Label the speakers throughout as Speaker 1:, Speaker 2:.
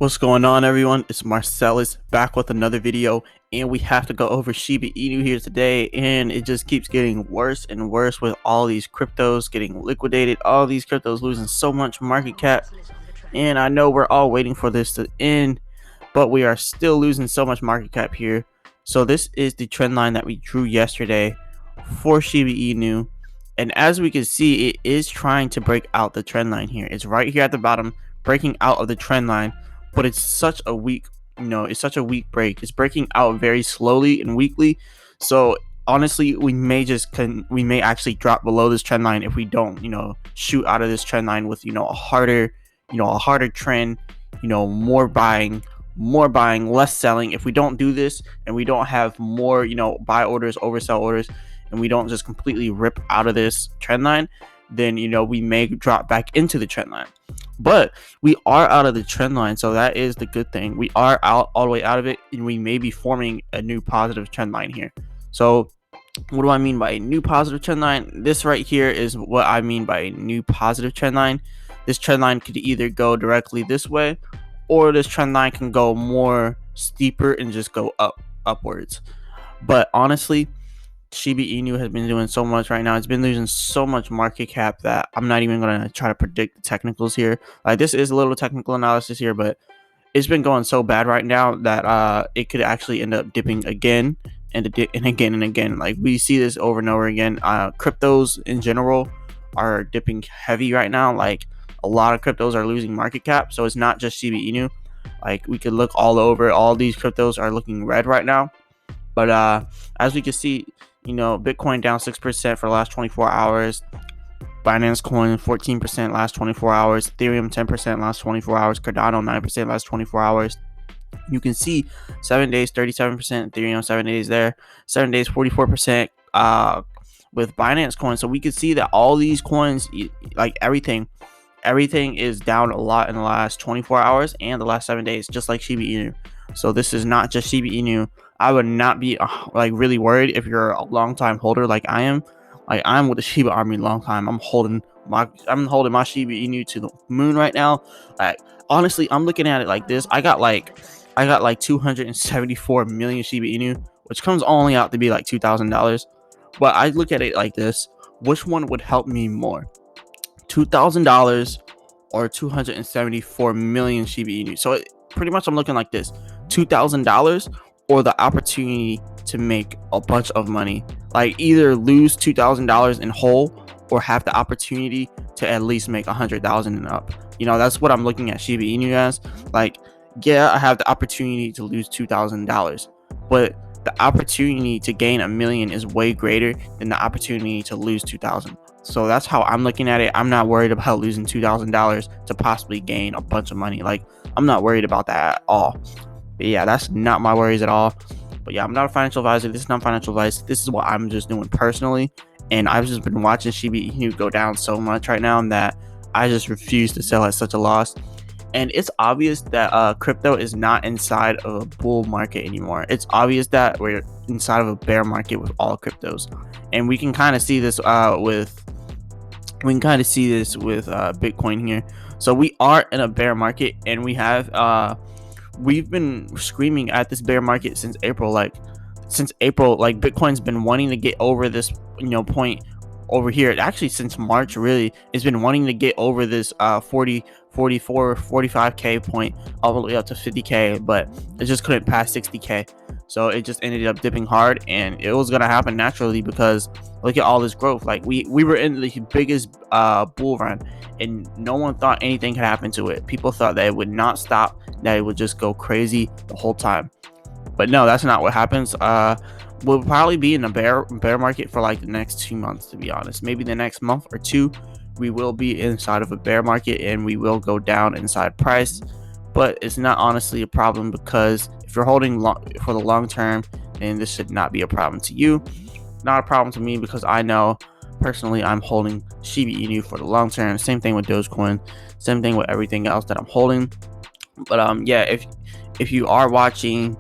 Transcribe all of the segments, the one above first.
Speaker 1: What's going on, everyone? It's Marsellis back with another video, and we have to go over Shiba Inu here today, and it just keeps getting worse and worse with all these cryptos getting liquidated, all these cryptos losing so much market cap. And I know we're all waiting for this to end, but we are still losing so much market cap here. So this is the trend line that we drew yesterday for Shiba Inu, and as we can see, it is trying to break out the trend line here. It's right here at the bottom, breaking out of the trend line, but it's such a weak, it's such a weak break. It's breaking out very slowly and weakly. So honestly, we may actually drop below this trend line if we don't, shoot out of this trend line with, a harder trend, more buying, less selling. If we don't do this and we don't have more, buy orders, oversell orders, and we don't just completely rip out of this trend line, then, we may drop back into the trend line. But we are out of the trend line, so that is the good thing. We are out all the way out of it, and we may be forming a new positive trend line here. So what do I mean by a new positive trend line? This right here is what I mean by a new positive trend line. This trend line could either go directly this way, or this trend line can go more steeper and just go upwards. But honestly, Shiba Inu has been doing so much right now. It's been losing so much market cap that I'm not even going to try to predict the technicals here. Like, this is a little technical analysis here, but it's been going so bad right now that it could actually end up dipping again and again and again. Like, we see this over and over again. Cryptos in general are dipping heavy right now. Like, a lot of cryptos are losing market cap, so it's not just Shiba Inu. Like, we could look all over. All these cryptos are looking red right now. But as we can see, Bitcoin down 6% for the last 24 hours. Binance coin 14% last 24 hours. Ethereum 10% last 24 hours. Cardano 9% last 24 hours. You can see 7 days 37%. Ethereum 7 days there. 7 days 44%. With Binance coin, so we can see that all these coins, like everything is down a lot in the last 24 hours and the last 7 days, just like Shiba Inu. So this is not just Shiba Inu. I would not be really worried if you're a long time holder like I am. Like, I'm with the Shiba Army long time. I'm holding my Shiba Inu to the moon right now. Like, honestly, I'm looking at it like this. I got like 274 million Shiba Inu, which comes only out to be like $2,000. But I look at it like this: which one would help me more, $2,000 or 274 million Shiba Inu? So pretty much I'm looking like this: $2,000 or the opportunity to make a bunch of money. Like, either lose $2,000 in whole or have the opportunity to at least make 100,000 and up. That's what I'm looking at Shiba Inu as. Like, yeah, I have the opportunity to lose $2,000, but the opportunity to gain $1 million is way greater than the opportunity to lose 2,000. So that's how I'm looking at it. I'm not worried about losing $2,000 to possibly gain a bunch of money. Like, I'm not worried about that at all. But yeah, that's not my worries at all. But yeah, I'm not a financial advisor. This is not financial advice. This is what I'm just doing personally. And I've just been watching Shiba Inu go down so much right now that I just refuse to sell at such a loss. And it's obvious that crypto is not inside of a bull market anymore. It's obvious that we're inside of a bear market with all cryptos. And we can kind of see this with Bitcoin here. So we are in a bear market, and we've been screaming at this bear market since April. Like, Bitcoin's been wanting to get over this, point over here. Actually, since March, really, it's been wanting to get over this 45k point all the way up to 50k, but it just couldn't pass 60k. So it just ended up dipping hard, and it was gonna happen naturally because look at all this growth. Like, we were in the biggest bull run, and no one thought anything could happen to it. People thought that it would not stop, that it would just go crazy the whole time. But no, that's not what happens. We'll probably be in a bear market for like the next 2 months, to be honest. Maybe the next month or two, we will be inside of a bear market, and we will go down inside price. But it's not honestly a problem, because if you're holding for the long term, then this should not be a problem to you. Not a problem to me, because I know personally I'm holding Shiba Inu for the long term. Same thing with Dogecoin. Same thing with everything else that I'm holding. But yeah, if you are watching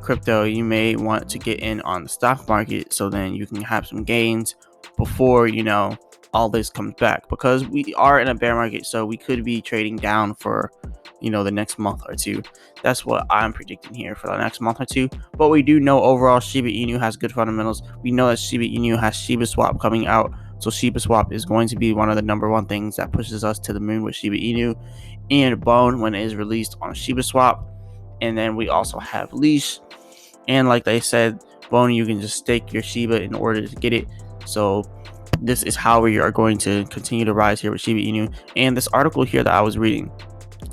Speaker 1: crypto, you may want to get in on the stock market, so then you can have some gains before all this comes back, because we are in a bear market, so we could be trading down for the next month or two. That's what I'm predicting here for the next month or two. But we do know overall Shiba Inu has good fundamentals. We know that Shiba Inu has Shiba Swap coming out, so Shiba Swap is going to be one of the number one things that pushes us to the moon with Shiba Inu, and Bone when it is released on Shiba Swap. And then we also have Leash, and like they said, Bone, you can just stake your Shiba in order to get it. So this is how we are going to continue to rise here with Shiba Inu. And this article here that I was reading,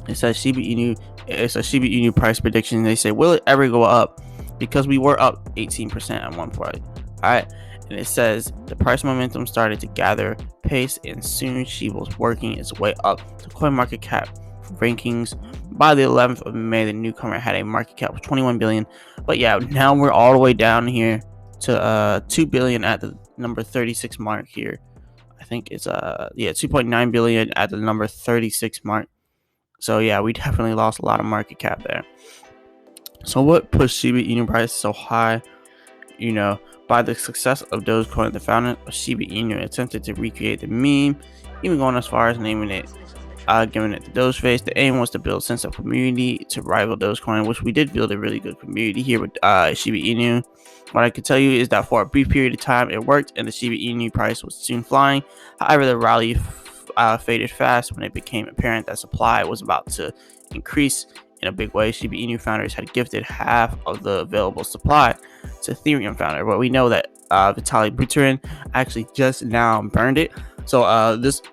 Speaker 1: it says Shiba Inu, it's a Shiba Inu price prediction. They say, will it ever go up? Because we were up 18% at one point. All right. And it says the price momentum started to gather pace, and soon Shiba was working its way up to CoinMarketCap rankings. By the 11th of May, the newcomer had a market cap of 21 billion. But yeah, now we're all the way down here to 2 billion at the number 36 mark here. I think it's 2.9 billion at the number 36 mark. So yeah, we definitely lost a lot of market cap there. So what pushed Shiba Inu price so high? By the success of Dogecoin, the founder of Shiba Inu attempted to recreate the meme, even going as far as naming it, giving it the Doge face. The aim was to build a sense of community to rival Dogecoin, which we did build a really good community here with Shiba Inu. What I can tell you is that for a brief period of time, it worked, and the Shiba Inu price was soon flying. However, the rally faded fast when it became apparent that supply was about to increase in a big way. Shiba Inu founders had gifted half of the available supply to Ethereum founder, but we know that Vitaly Buterin actually just now burned it. So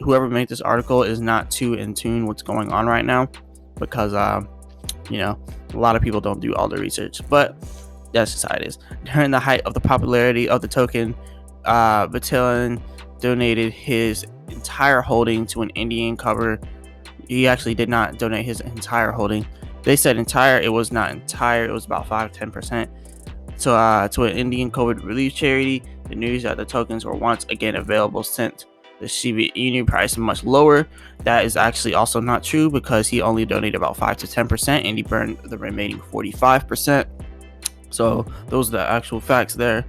Speaker 1: whoever made this article is not too in tune what's going on right now, because a lot of people don't do all the research, but that's just how it is. During the height of the popularity of the token, Buterin donated his entire holding to an Indian cover. He actually did not donate his entire holding. They said entire. It was not entire. It was about 5-10%. To an Indian COVID relief charity. The news that the tokens were once again available sent the Shiba Inu price much lower. That is actually also not true, because he only donated about 5-10% and he burned the remaining 45%. So those are the actual facts there.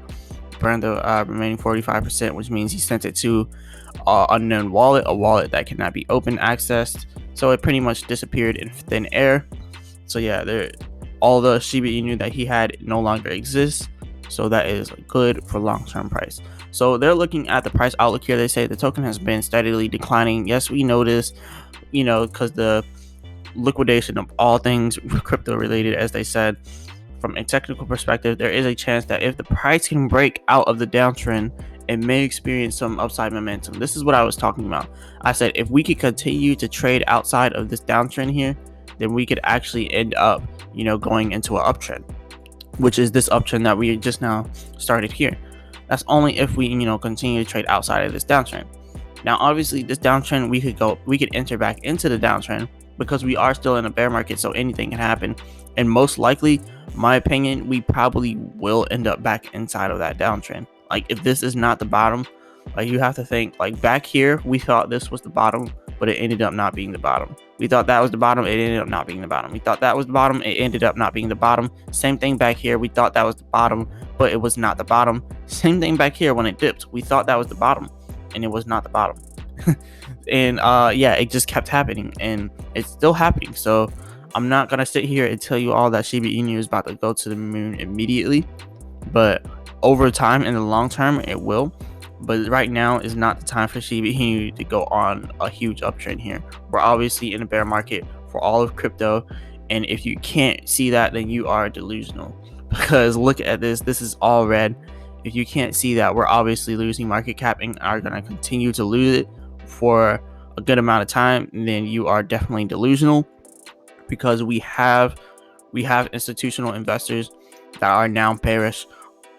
Speaker 1: Burned the remaining 45%, which means he sent it to unknown wallet, a wallet that cannot be open accessed. So it pretty much disappeared in thin air. So yeah, all the Shiba Inu that he had no longer exists. So that is good for long-term price. So they're looking at the price outlook here. They say the token has been steadily declining. Yes, we know this, because the liquidation of all things crypto related, as they said. From a technical perspective, there is a chance that if the price can break out of the downtrend, it may experience some upside momentum. This is what I was talking about. I said if we could continue to trade outside of this downtrend here, then we could actually end up, going into an uptrend, which is this uptrend that we just now started here. That's only if we, continue to trade outside of this downtrend. Now, obviously, this downtrend, we could enter back into the downtrend, because we are still in a bear market, so anything can happen. And most likely, my opinion, we probably will end up back inside of that downtrend. Like, if this is not the bottom, like, you have to think, like, back here, we thought this was the bottom, but it ended up not being the bottom. We thought that was the bottom, it ended up not being the bottom. We thought that was the bottom, it ended up not being the bottom. Same thing back here, we thought that was the bottom, but it was not the bottom. Same thing back here when it dipped. We thought that was the bottom, and it was not the bottom. And yeah, it just kept happening, and it's still happening. So I'm not gonna sit here and tell you all that Shiba Inu is about to go to the moon immediately, but over time, in the long term, it will. But right now is not the time for Shiba Inu to go on a huge uptrend here. We're obviously in a bear market for all of crypto, and if you can't see that, then you are delusional, because look at this. This is all red. If you can't see that, we're obviously losing market cap and are going to continue to lose it for a good amount of time, then you are definitely delusional, because we have institutional investors that are now bearish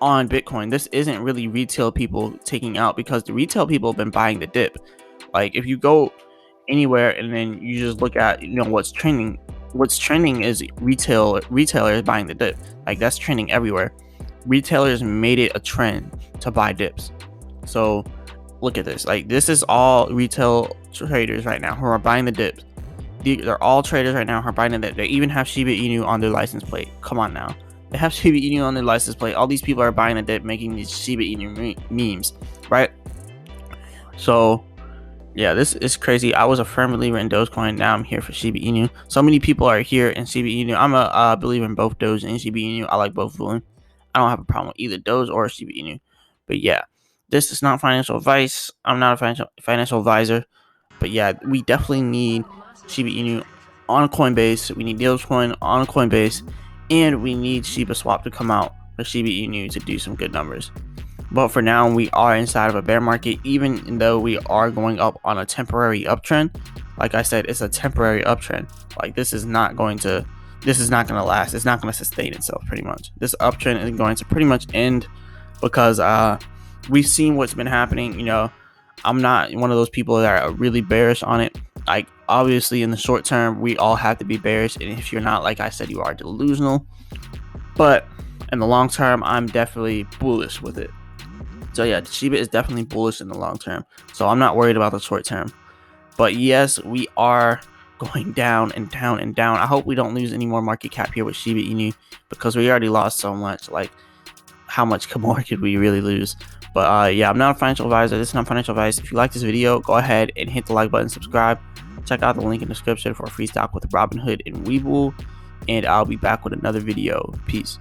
Speaker 1: on Bitcoin. This isn't really retail people taking out, because the retail people have been buying the dip. Like, if you go anywhere and then you just look at what's trending is retailers buying the dip. Like, that's trending everywhere. Retailers made it a trend to buy dips. So look at this. Like, this is all retail traders right now who are buying the dips. They're all traders right now who are buying the dip. They even have Shiba Inu on their license plate. Come on now. They have Shiba Inu on their license plate. All these people are buying the dip, making these Shiba Inu memes, right? So Yeah, this is crazy. I was a firm believer in Dogecoin. Now I'm here for Shiba Inu. So many people are here in Shiba Inu. I'm a believer in both Doge and Shiba Inu. I like both of them. I don't have a problem with either Doge or Shiba Inu. But yeah, this is not financial advice. I'm not a financial advisor. But yeah, we definitely need Shiba Inu on Coinbase. We need Dogecoin on Coinbase, and we need Shiba Swap to come out for Shiba Inu to do some good numbers. But for now, we are inside of a bear market, even though we are going up on a temporary uptrend. Like I said, it's a temporary uptrend. Like this is not going to last. It's not going to sustain itself. Pretty much, this uptrend is going to pretty much end because we've seen what's been happening. I'm not one of those people that are really bearish on it. Like obviously, in the short term, we all have to be bearish, and if you're not, like I said, you are delusional. But in the long term, I'm definitely bullish with it. So yeah, Shiba is definitely bullish in the long term. So I'm not worried about the short term. But yes, we are going down and down and down. I hope we don't lose any more market cap here with Shiba Inu, because we already lost so much. Like, how much more could we really lose? But yeah, I'm not a financial advisor. This is not financial advice. If you like this video, go ahead and hit the like button, subscribe. Check out the link in the description for a free stock with Robinhood and Webull. And I'll be back with another video. Peace.